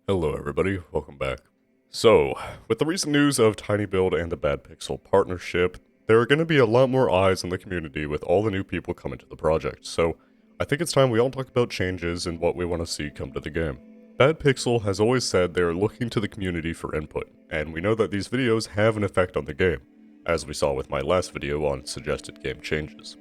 Hello everybody, welcome back. So, with the recent news of tinyBuild and the Bad Pixel partnership, there are going to be a lot more eyes on the community with all the new people coming to the project, so I think it's time we all talk about changes and what we want to see come to the game. Bad Pixel has always said they are looking to the community for input, and we know that these videos have an effect on the game, as we saw with my last video on suggested game changes.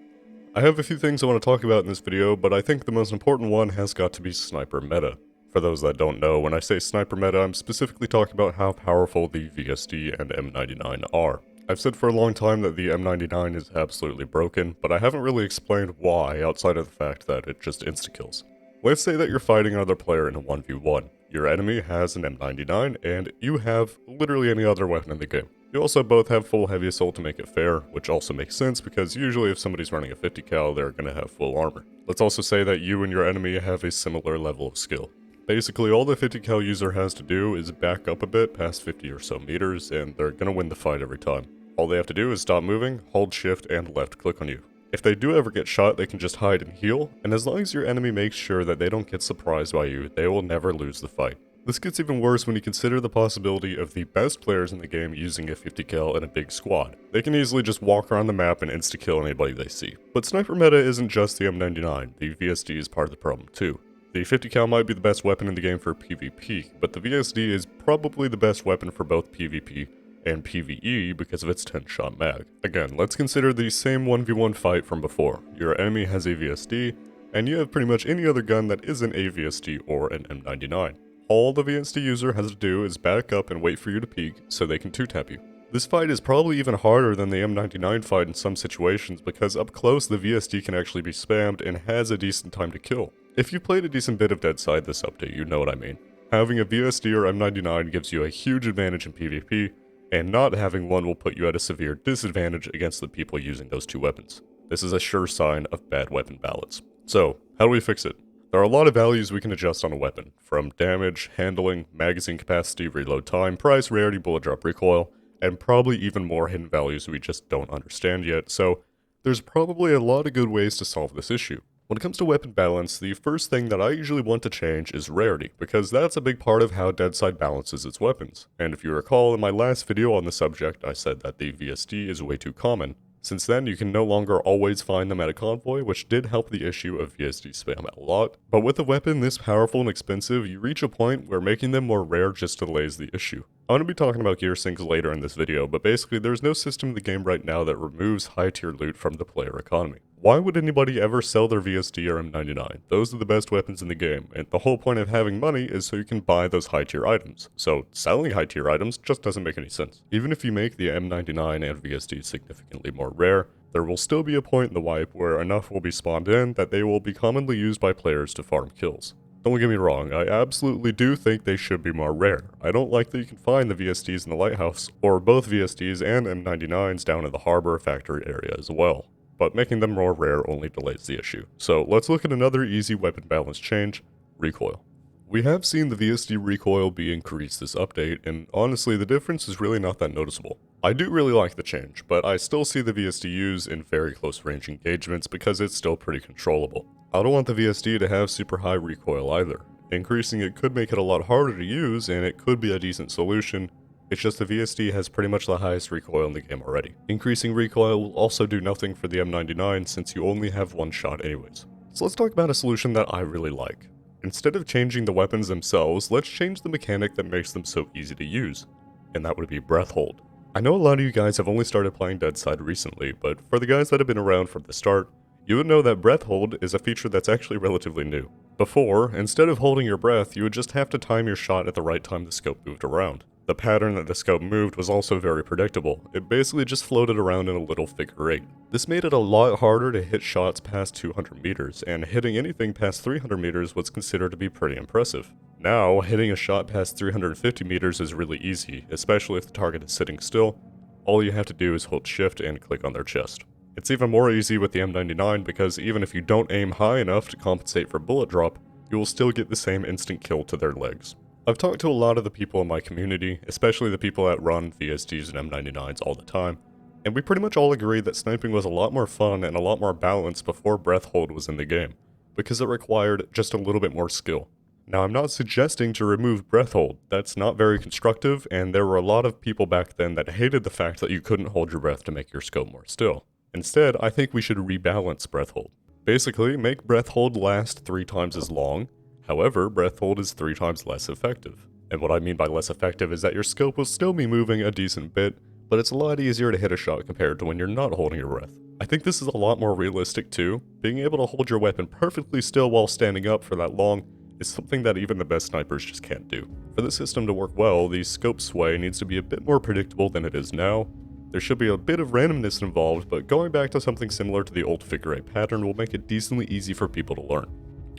I have a few things I want to talk about in this video, but I think the most important one has got to be sniper meta. For those that don't know, when I say sniper meta, I'm specifically talking about how powerful the VSD and M99 are. I've said for a long time that the M99 is absolutely broken, but I haven't really explained why outside of the fact that it just insta-kills. Let's say that you're fighting another player in a 1v1. Your enemy has an M99, and you have literally any other weapon in the game. You also both have full heavy assault to make it fair, which also makes sense because usually if somebody's running a 50 cal, they're going to have full armor. Let's also say that you and your enemy have a similar level of skill. Basically, all the 50 cal user has to do is back up a bit past 50 or so meters, and they're gonna win the fight every time. All they have to do is stop moving, hold shift, and left click on you. If they do ever get shot, they can just hide and heal, and as long as your enemy makes sure that they don't get surprised by you, they will never lose the fight. This gets even worse when you consider the possibility of the best players in the game using a 50 cal in a big squad. They can easily just walk around the map and insta-kill anybody they see. But sniper meta isn't just the M99, the VSD is part of the problem too. The 50 cal might be the best weapon in the game for PvP, but the VSD is probably the best weapon for both PvP and PvE because of its 10-shot mag. Again, let's consider the same 1v1 fight from before. Your enemy has a VSD, and you have pretty much any other gun that isn't a VSD or an M99. All the VSD user has to do is back up and wait for you to peek so they can 2-tap you. This fight is probably even harder than the M99 fight in some situations because up close the VSD can actually be spammed and has a decent time to kill. If you played a decent bit of Deadside this update, you know what I mean. Having a VSD or M99 gives you a huge advantage in PvP, and not having one will put you at a severe disadvantage against the people using those two weapons. This is a sure sign of bad weapon balance. So, how do we fix it? There are a lot of values we can adjust on a weapon, from damage, handling, magazine capacity, reload time, price, rarity, bullet drop recoil, and probably even more hidden values we just don't understand yet, so there's probably a lot of good ways to solve this issue. When it comes to weapon balance, the first thing that I usually want to change is rarity, because that's a big part of how Deadside balances its weapons. And if you recall, in my last video on the subject, I said that the VSD is way too common. Since then, you can no longer always find them at a convoy, which did help the issue of VSD spam a lot. But with a weapon this powerful and expensive, you reach a point where making them more rare just delays the issue. I'm going to be talking about gear sinks later in this video, but basically there's no system in the game right now that removes high tier loot from the player economy. Why would anybody ever sell their VSD or M99? Those are the best weapons in the game, and the whole point of having money is so you can buy those high tier items. So selling high tier items just doesn't make any sense. Even if you make the M99 and VSD significantly more rare, there will still be a point in the wipe where enough will be spawned in that they will be commonly used by players to farm kills. Don't get me wrong, I absolutely do think they should be more rare. I don't like that you can find the VSDs in the lighthouse, or both VSDs and M99s down in the harbor factory area as well. But making them more rare only delays the issue. So let's look at another easy weapon balance change, recoil. We have seen the VSD recoil be increased this update, and honestly the difference is really not that noticeable. I do really like the change, but I still see the VSD used in very close range engagements because it's still pretty controllable. I don't want the VSD to have super high recoil either. Increasing it could make it a lot harder to use, and it could be a decent solution. It's just the VSD has pretty much the highest recoil in the game already. Increasing recoil will also do nothing for the M99 since you only have one shot anyways. So let's talk about a solution that I really like. Instead of changing the weapons themselves, let's change the mechanic that makes them so easy to use. And that would be breath hold. I know a lot of you guys have only started playing Deadside recently, but for the guys that have been around from the start, you would know that breath hold is a feature that's actually relatively new. Before, instead of holding your breath, you would just have to time your shot at the right time the scope moved around. The pattern that the scope moved was also very predictable. It basically just floated around in a little figure eight. This made it a lot harder to hit shots past 200 meters, and hitting anything past 300 meters was considered to be pretty impressive. Now, hitting a shot past 350 meters is really easy, especially if the target is sitting still. All you have to do is hold shift and click on their chest. It's even more easy with the M99 because even if you don't aim high enough to compensate for bullet drop, you will still get the same instant kill to their legs. I've talked to a lot of the people in my community, especially the people that run VSDs and M99s all the time, and we pretty much all agree that sniping was a lot more fun and a lot more balanced before breath hold was in the game, because it required just a little bit more skill. Now, I'm not suggesting to remove breath hold. That's not very constructive, and there were a lot of people back then that hated the fact that you couldn't hold your breath to make your scope more still. Instead, I think we should rebalance breath hold. Basically, make breath hold last 3 times as long. However, breath hold is 3 times less effective. And what I mean by less effective is that your scope will still be moving a decent bit, but it's a lot easier to hit a shot compared to when you're not holding your breath. I think this is a lot more realistic too. Being able to hold your weapon perfectly still while standing up for that long is something that even the best snipers just can't do. For the system to work well, the scope sway needs to be a bit more predictable than it is now. There should be a bit of randomness involved, but going back to something similar to the old figure 8 pattern will make it decently easy for people to learn.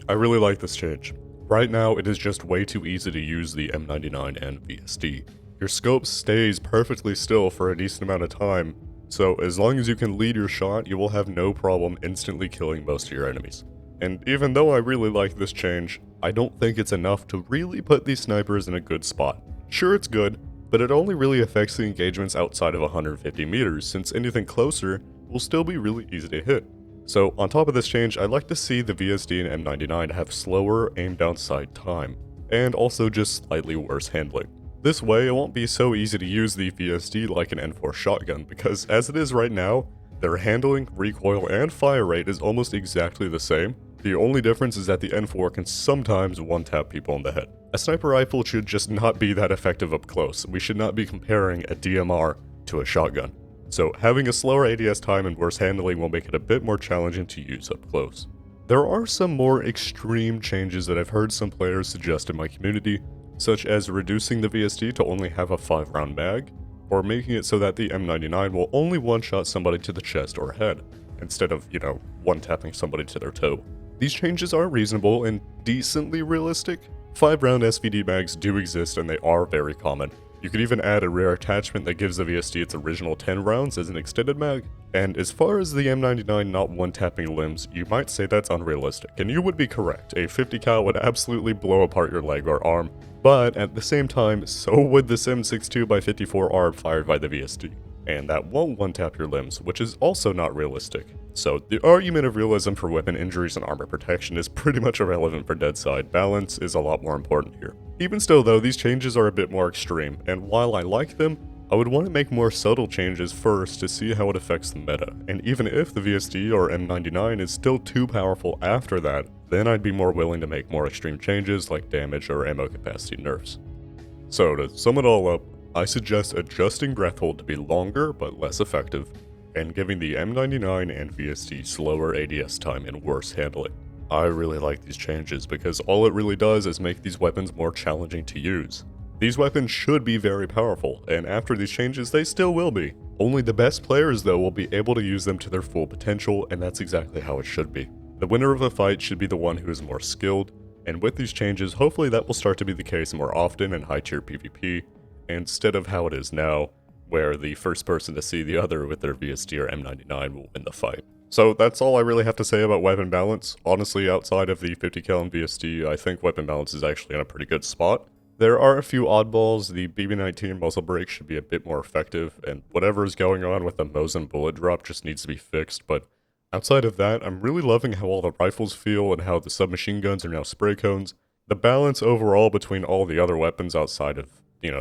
I really like this change. Right now, it is just way too easy to use the M99 and VSD. Your scope stays perfectly still for a decent amount of time, so as long as you can lead your shot, you will have no problem instantly killing most of your enemies. And even though I really like this change, I don't think it's enough to really put these snipers in a good spot. Sure, it's good, but it only really affects the engagements outside of 150 meters, since anything closer will still be really easy to hit. So on top of this change, I'd like to see the VSD and M99 have slower aim down sight time, and also just slightly worse handling. This way, it won't be so easy to use the VSD like an N4 shotgun, because as it is right now, their handling, recoil, and fire rate is almost exactly the same. The only difference is that the N4 can sometimes one-tap people in the head. A sniper rifle should just not be that effective up close. We should not be comparing a DMR to a shotgun. So having a slower ADS time and worse handling will make it a bit more challenging to use up close. There are some more extreme changes that I've heard some players suggest in my community, such as reducing the VSD to only have a 5-round mag, or making it so that the M99 will only one-shot somebody to the chest or head, instead of, one-tapping somebody to their toe. These changes are reasonable and decently realistic. 5-round SVD mags do exist and they are very common. You could even add a rare attachment that gives the VSD its original 10 rounds as an extended mag. And as far as the M99 not one-tapping limbs, you might say that's unrealistic, and you would be correct. A 50 cal would absolutely blow apart your leg or arm, but at the same time, so would the SIM62x54R fired by the VSD. And that won't one-tap your limbs, which is also not realistic. So the argument of realism for weapon injuries and armor protection is pretty much irrelevant for Deadside. Balance is a lot more important here. Even still though, these changes are a bit more extreme, and while I like them, I would want to make more subtle changes first to see how it affects the meta, and even if the VSD or M99 is still too powerful after that, then I'd be more willing to make more extreme changes like damage or ammo capacity nerfs. So to sum it all up, I suggest adjusting breath hold to be longer but less effective, and giving the M99 and VSD slower ADS time and worse handling. I really like these changes because all it really does is make these weapons more challenging to use. These weapons should be very powerful, and after these changes they still will be. Only the best players though will be able to use them to their full potential, and that's exactly how it should be. The winner of a fight should be the one who is more skilled, and with these changes hopefully that will start to be the case more often in high tier PvP, instead of how it is now, where the first person to see the other with their VSD or M99 will win the fight. So that's all I really have to say about weapon balance. Honestly, outside of the 50 cal and VSD, I think weapon balance is actually in a pretty good spot. There are a few oddballs. The BB-19 muzzle brake should be a bit more effective, and whatever is going on with the Mosin bullet drop just needs to be fixed, but outside of that, I'm really loving how all the rifles feel and how the submachine guns are now spray cones. The balance overall between all the other weapons outside of,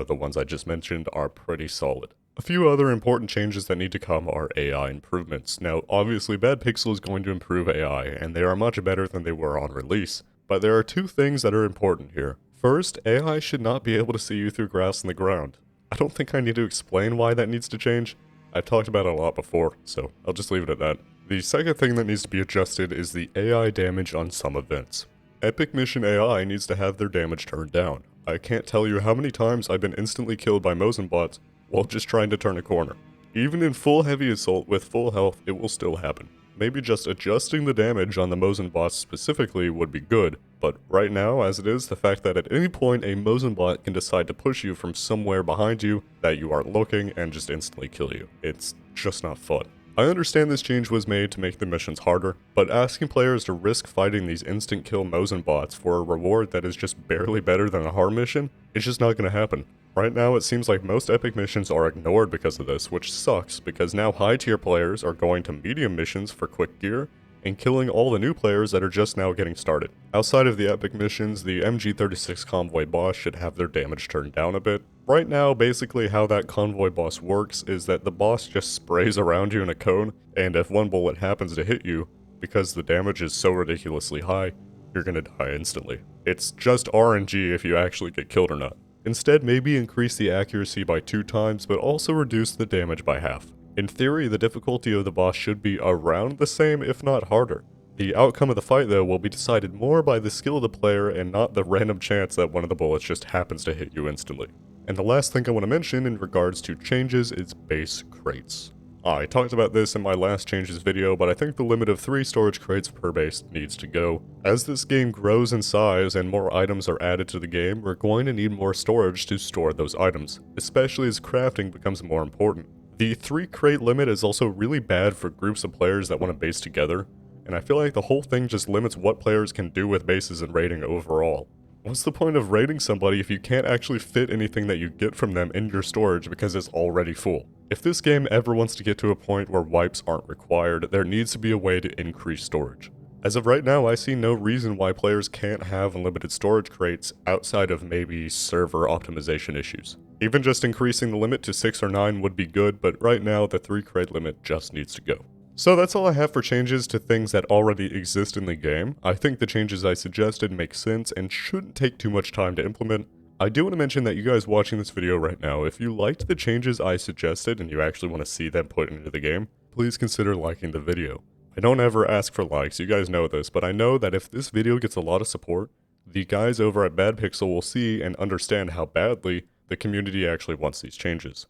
the ones I just mentioned are pretty solid. A few other important changes that need to come are AI improvements. Now, obviously, Bad Pixel is going to improve AI, and they are much better than they were on release, but there are two things that are important here. First, AI should not be able to see you through grass in the ground. I don't think I need to explain why that needs to change. I've talked about it a lot before, so I'll just leave it at that. The second thing that needs to be adjusted is the AI damage on some events. Epic Mission AI needs to have their damage turned down. I can't tell you how many times I've been instantly killed by Mosin bots while just trying to turn a corner. Even in full heavy assault with full health, it will still happen. Maybe just adjusting the damage on the Mosin bots specifically would be good, but right now, as it is, the fact that at any point a Mosin bot can decide to push you from somewhere behind you that you aren't looking and just instantly kill you. It's just not fun. I understand this change was made to make the missions harder, but asking players to risk fighting these instant kill Mosin bots for a reward that is just barely better than a hard mission, it's just not going to happen. Right now, it seems like most epic missions are ignored because of this, which sucks, because now high tier players are going to medium missions for quick gear, and killing all the new players that are just now getting started. Outside of the epic missions, the MG36 convoy boss should have their damage turned down a bit. Right now, basically how that convoy boss works is that the boss just sprays around you in a cone, and if one bullet happens to hit you, because the damage is so ridiculously high, you're gonna die instantly. It's just RNG if you actually get killed or not. Instead, maybe increase the accuracy by 2 times, but also reduce the damage by half. In theory, the difficulty of the boss should be around the same, if not harder. The outcome of the fight, though, will be decided more by the skill of the player and not the random chance that one of the bullets just happens to hit you instantly. And the last thing I want to mention in regards to changes is base crates. I talked about this in my last changes video, but I think the limit of 3 storage crates per base needs to go. As this game grows in size and more items are added to the game, we're going to need more storage to store those items, especially as crafting becomes more important. The 3 crate limit is also really bad for groups of players that want to base together, and I feel like the whole thing just limits what players can do with bases and raiding overall. What's the point of raiding somebody if you can't actually fit anything that you get from them in your storage because it's already full? If this game ever wants to get to a point where wipes aren't required, there needs to be a way to increase storage. As of right now, I see no reason why players can't have unlimited storage crates outside of maybe server optimization issues. Even just increasing the limit to 6 or 9 would be good, but right now the 3 crate limit just needs to go. So that's all I have for changes to things that already exist in the game. I think the changes I suggested make sense and shouldn't take too much time to implement. I do want to mention that you guys watching this video right now, if you liked the changes I suggested and you actually want to see them put into the game, please consider liking the video. I don't ever ask for likes, you guys know this, but I know that if this video gets a lot of support, the guys over at Bad Pixel will see and understand how badly the community actually wants these changes.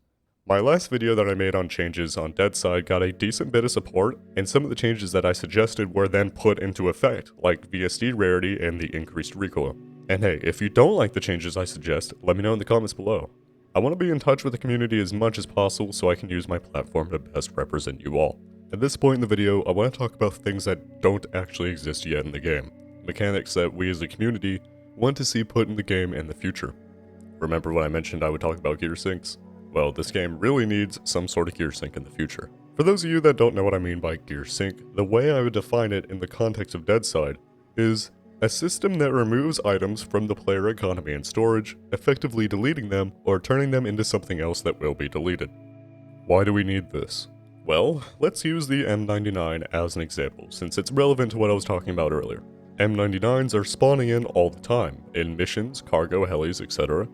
My last video that I made on changes on Deadside got a decent bit of support, and some of the changes that I suggested were then put into effect, like VSD rarity and the increased recoil. And hey, if you don't like the changes I suggest, let me know in the comments below. I want to be in touch with the community as much as possible so I can use my platform to best represent you all. At this point in the video, I want to talk about things that don't actually exist yet in the game. Mechanics that we as a community want to see put in the game in the future. Remember when I mentioned I would talk about gear syncs? Well, this game really needs some sort of gear sync in the future. For those of you that don't know what I mean by gear sync, the way I would define it in the context of Deadside is a system that removes items from the player economy and storage, effectively deleting them or turning them into something else that will be deleted. Why do we need this? Well, let's use the M99 as an example, since it's relevant to what I was talking about earlier. M99s are spawning in all the time, in missions, cargo, helis, etc.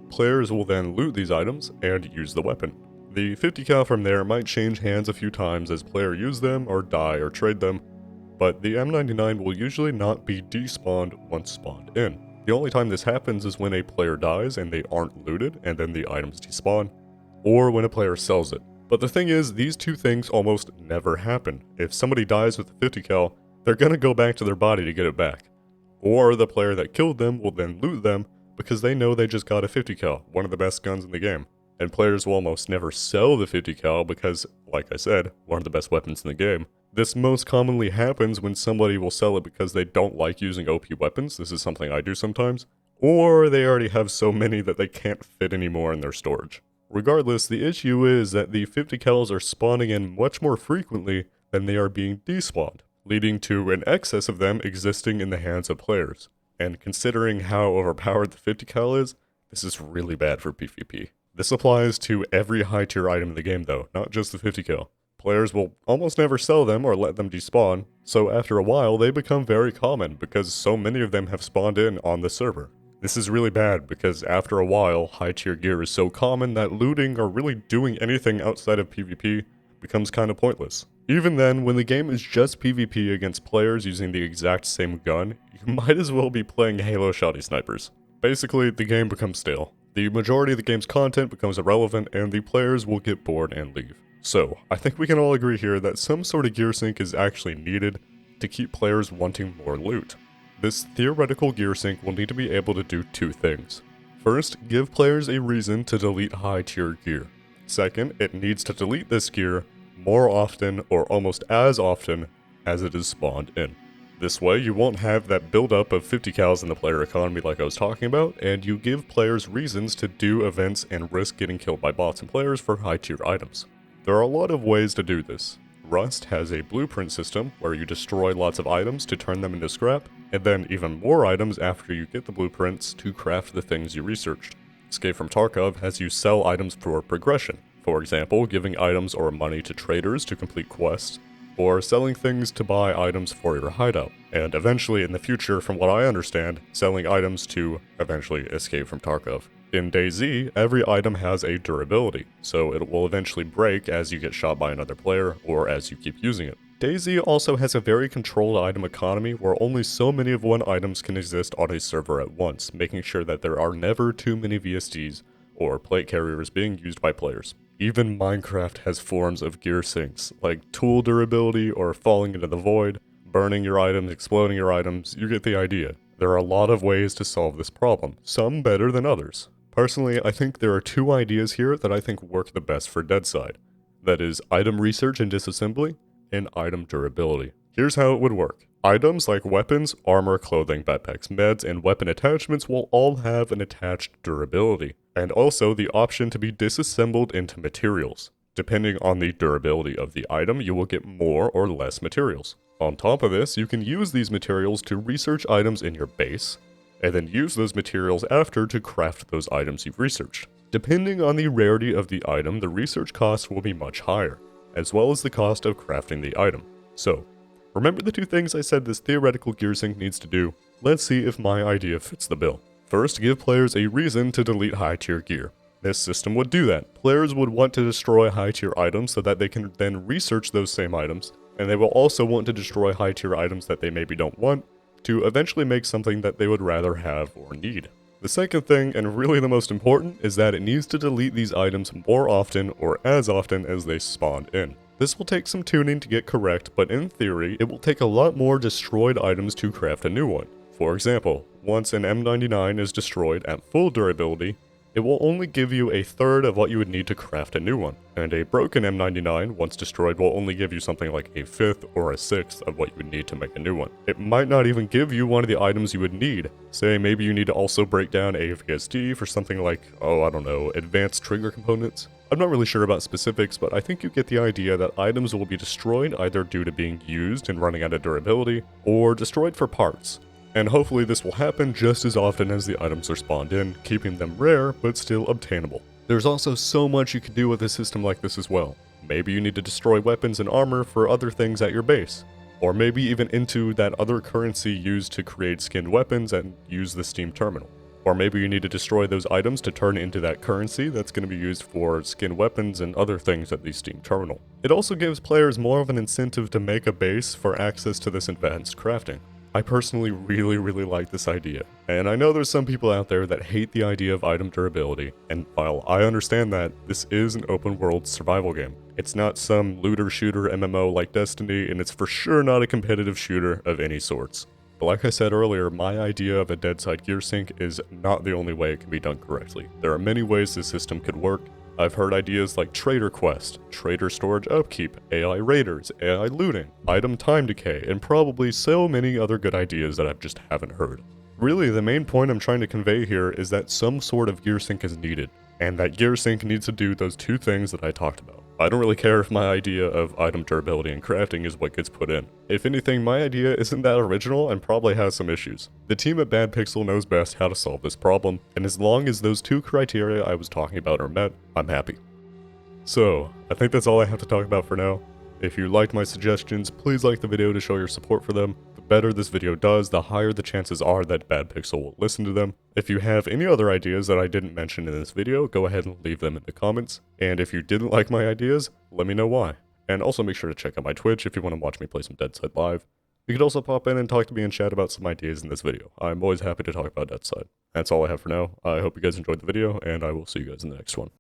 Players will then loot these items and use the weapon. The 50 cal from there might change hands a few times as player use them or die or trade them, but the M99 will usually not be despawned once spawned in. The only time this happens is when a player dies and they aren't looted and then the items despawn, or when a player sells it. But the thing is, these two things almost never happen. If somebody dies with a 50 cal, they're gonna go back to their body to get it back. Or the player that killed them will then loot them because they know they just got a 50 cal, one of the best guns in the game. And players will almost never sell the 50 cal because, like I said, one of the best weapons in the game. This most commonly happens when somebody will sell it because they don't like using OP weapons, this is something I do sometimes, or they already have so many that they can't fit anymore in their storage. Regardless, the issue is that the 50 cals are spawning in much more frequently than they are being despawned, leading to an excess of them existing in the hands of players. And considering how overpowered the 50 cal is, this is really bad for PvP. This applies to every high tier item in the game though, not just the 50 cal. Players will almost never sell them or let them despawn, so after a while they become very common because so many of them have spawned in on the server. This is really bad because after a while, high tier gear is so common that looting or really doing anything outside of PvP becomes kind of pointless. Even then, when the game is just PvP against players using the exact same gun, you might as well be playing Halo Shoddy Snipers. Basically, the game becomes stale. The majority of the game's content becomes irrelevant and the players will get bored and leave. So, I think we can all agree here that some sort of gear sync is actually needed to keep players wanting more loot. This theoretical gear sync will need to be able to do 2 things. First, give players a reason to delete high tier gear. Second, it needs to delete this gear more often or almost as often as it is spawned in. This way, you won't have that buildup of 50 cals in the player economy like I was talking about, and you give players reasons to do events and risk getting killed by bots and players for high tier items. There are a lot of ways to do this. Rust has a blueprint system where you destroy lots of items to turn them into scrap, and then even more items after you get the blueprints to craft the things you researched. Escape from Tarkov has you sell items for progression, for example, giving items or money to traders to complete quests, or selling things to buy items for your hideout, and eventually in the future, from what I understand, selling items to eventually escape from Tarkov. In DayZ, every item has a durability, so it will eventually break as you get shot by another player or as you keep using it. DayZ also has a very controlled item economy where only so many of one items can exist on a server at once, making sure that there are never too many VSDs or plate carriers being used by players. Even Minecraft has forms of gear sinks, like tool durability or falling into the void, burning your items, exploding your items, you get the idea. There are a lot of ways to solve this problem, some better than others. Personally, I think there are two ideas here that I think work the best for Deadside. That is, item research and disassembly, and item durability. Here's how it would work. Items like weapons, armor, clothing, backpacks, meds, and weapon attachments will all have an attached durability, and also the option to be disassembled into materials. Depending on the durability of the item, you will get more or less materials. On top of this, you can use these materials to research items in your base, and then use those materials after to craft those items you've researched. Depending on the rarity of the item, the research cost will be much higher, as well as the cost of crafting the item. So, remember the two things I said this theoretical gear sync needs to do? Let's see if my idea fits the bill. First, give players a reason to delete high-tier gear. This system would do that. Players would want to destroy high-tier items so that they can then research those same items, and they will also want to destroy high-tier items that they maybe don't want, to eventually make something that they would rather have or need. The second thing, and really the most important, is that it needs to delete these items more often or as often as they spawn in. This will take some tuning to get correct, but in theory, it will take a lot more destroyed items to craft a new one. For example, once an M99 is destroyed at full durability, it will only give you a third of what you would need to craft a new one, and a broken M99, once destroyed, will only give you something like a fifth or a sixth of what you would need to make a new one. It might not even give you one of the items you would need. Say maybe you need to also break down a VSD for something like, I don't know, advanced trigger components. I'm not really sure about specifics, but I think you get the idea that items will be destroyed either due to being used and running out of durability, or destroyed for parts. And hopefully this will happen just as often as the items are spawned in, keeping them rare but still obtainable. There's also so much you can do with a system like this as well. Maybe you need to destroy weapons and armor for other things at your base. Or maybe even into that other currency used to create skinned weapons and use the Steam terminal. Or maybe you need to destroy those items to turn into that currency that's going to be used for skinned weapons and other things at the Steam terminal. It also gives players more of an incentive to make a base for access to this advanced crafting. I personally really like this idea, and I know there's some people out there that hate the idea of item durability, and while I understand that, this is an open world survival game. It's not some looter shooter MMO like Destiny, and it's for sure not a competitive shooter of any sorts. But like I said earlier, my idea of a Deadside gear sync is not the only way it can be done correctly. There are many ways this system could work. I've heard ideas like Trader Quest, Trader Storage Upkeep, AI Raiders, AI Looting, Item Time Decay, and probably so many other good ideas that I just haven't heard. Really, the main point I'm trying to convey here is that some sort of gear sync is needed, and that gear sync needs to do those two things that I talked about. I don't really care if my idea of item durability and crafting is what gets put in. If anything, my idea isn't that original and probably has some issues. The team at Bad Pixel knows best how to solve this problem, and as long as those two criteria I was talking about are met, I'm happy. So, I think that's all I have to talk about for now. If you liked my suggestions, please like the video to show your support for them. The better this video does, the higher the chances are that Bad Pixel will listen to them. If you have any other ideas that I didn't mention in this video, go ahead and leave them in the comments. And if you didn't like my ideas, let me know why. And also make sure to check out my Twitch if you want to watch me play some Deadside live. You could also pop in and talk to me and chat about some ideas in this video. I'm always happy to talk about Deadside. That's all I have for now. I hope you guys enjoyed the video, and I will see you guys in the next one.